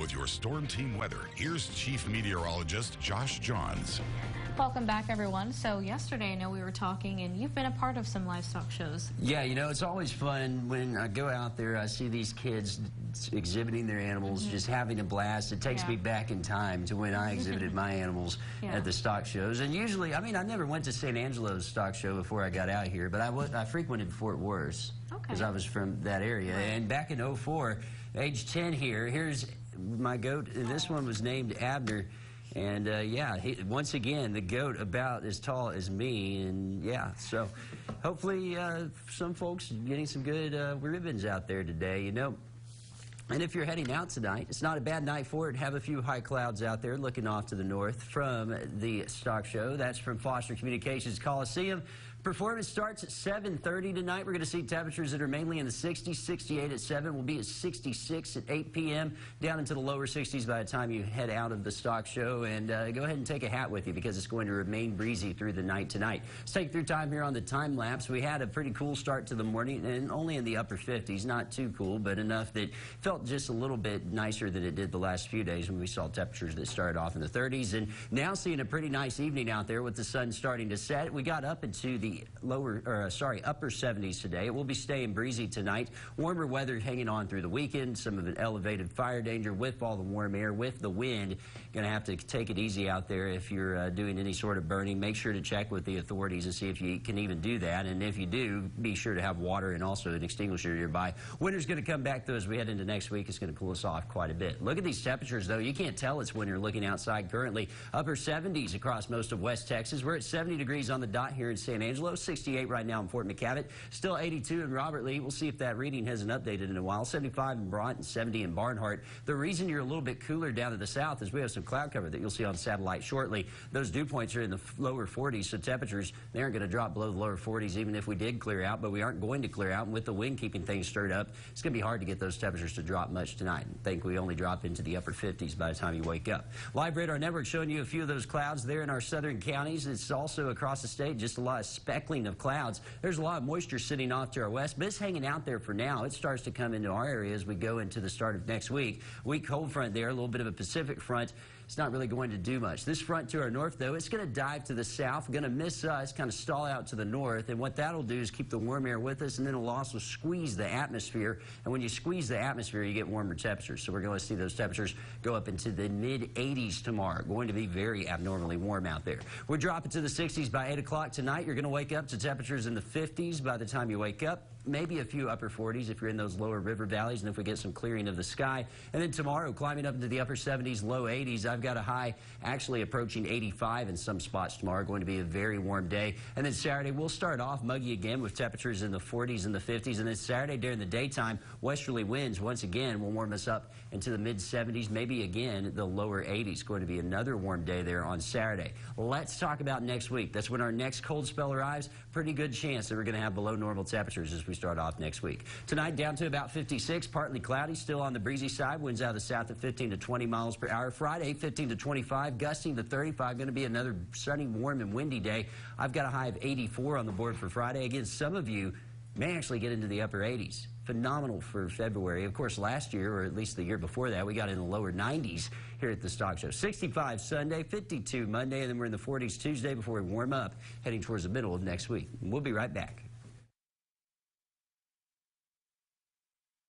with your Storm Team weather. Here's Chief Meteorologist Josh Johns. Welcome back, everyone. So yesterday, I know we were talking, and you've been a part of some livestock shows. Yeah, you know, it's always fun when I go out there, I see these kids exhibiting their animals, just having a blast. It takes me back in time to when I exhibited my animals at the stock shows. And usually, I mean, I never went to San Angelo's stock show before I got out here, but I frequented Fort Worth because I was from that area. And back in '04, age 10 here, here's my goat, and this one was named Abner. And yeah, once again, the goat about as tall as me, and yeah, so hopefully some folks getting some good ribbons out there today, you know. And if you're heading out tonight, it's not a bad night for it. Have a few high clouds out there looking off to the north from the stock show. That's from Foster Communications Coliseum. Performance starts at 7:30 tonight. We're going to see temperatures that are mainly in the 60s, 68 at 7. We'll be at 66 at 8 p.m., down into the lower 60s by the time you head out of the stock show. And go ahead and take a hat with you because it's going to remain breezy through the night tonight. Let's take through time here on the time lapse. We had a pretty cool start to the morning, and only in the upper 50s. Not too cool, but enough that felt just a little bit nicer than it did the last few days when we saw temperatures that started off in the 30s. And now seeing a pretty nice evening out there with the sun starting to set. We got up into the upper 70s today. It will be staying breezy tonight. Warmer weather hanging on through the weekend. Some of an elevated fire danger with all the warm air, with the wind. Going to have to take it easy out there if you're doing any sort of burning. Make sure to check with the authorities and see if you can even do that. And if you do, be sure to have water and also an extinguisher nearby. Winter's going to come back though as we head into next week. It's going to cool us off quite a bit. Look at these temperatures though. You can't tell it's winter looking outside currently. Upper 70s across most of West Texas. We're at 70 degrees on the dot here in San Angelo. 68 right now in Fort McCavitt. Still 82 in Robert Lee. We'll see if that reading hasn't updated in a while. 75 in Broughton, 70 in Barnhart. The reason you're a little bit cooler down to the south is we have some cloud cover that you'll see on satellite shortly. Those dew points are in the lower 40s, so temperatures, they aren't going to drop below the lower 40s even if we did clear out, but we aren't going to clear out. And with the wind keeping things stirred up, it's going to be hard to get those temperatures to drop much tonight. I think we only drop into the upper 50s by the time you wake up. Live radar network showing you a few of those clouds there in our southern counties. It's also across the state, just a lot of speckling of clouds. There's a lot of moisture sitting off to our west, but it's hanging out there for now. It starts to come into our area as we go into the start of next week. Weak cold front there, a little bit of a Pacific front. It's not really going to do much. This front to our north, though, it's going to dive to the south, going to miss us, kind of stall out to the north. And what that'll do is keep the warm air with us, and then it'll also squeeze the atmosphere. And when you squeeze the atmosphere, you get warmer temperatures. So we're going to see those temperatures go up into the mid-80s tomorrow. Going to be very abnormally warm out there. We're dropping to the 60s by 8 o'clock tonight. You're going to wake up to temperatures in the 50s by the time you wake up. Maybe a few upper 40s if you're in those lower river valleys and if we get some clearing of the sky. And then tomorrow, climbing up into the upper 70s, low 80s. I've got a high actually approaching 85 in some spots tomorrow. Going to be a very warm day. And then Saturday, we'll start off muggy again with temperatures in the 40s and the 50s. And then Saturday during the daytime, westerly winds once again will warm us up into the mid-70s, maybe again the lower 80s. Going to be another warm day there on Saturday. Let's talk about next week. That's when our next cold spell arrives. Pretty good chance that we're going to have below normal temperatures as we start off next week. Tonight down to about 56, partly cloudy, still on the breezy side. Winds out of the south at 15 to 20 miles per hour. Friday, 15 to 25, gusting to 35. Going to be another sunny, warm, and windy day. I've got a high of 84 on the board for Friday. Again, some of you may actually get into the upper 80s. Phenomenal for February. Of course, last year, or at least the year before that, we got in the lower 90s here at the stock show. 65 Sunday, 52 Monday, and then we're in the 40s Tuesday before we warm up, heading towards the middle of next week. We'll be right back.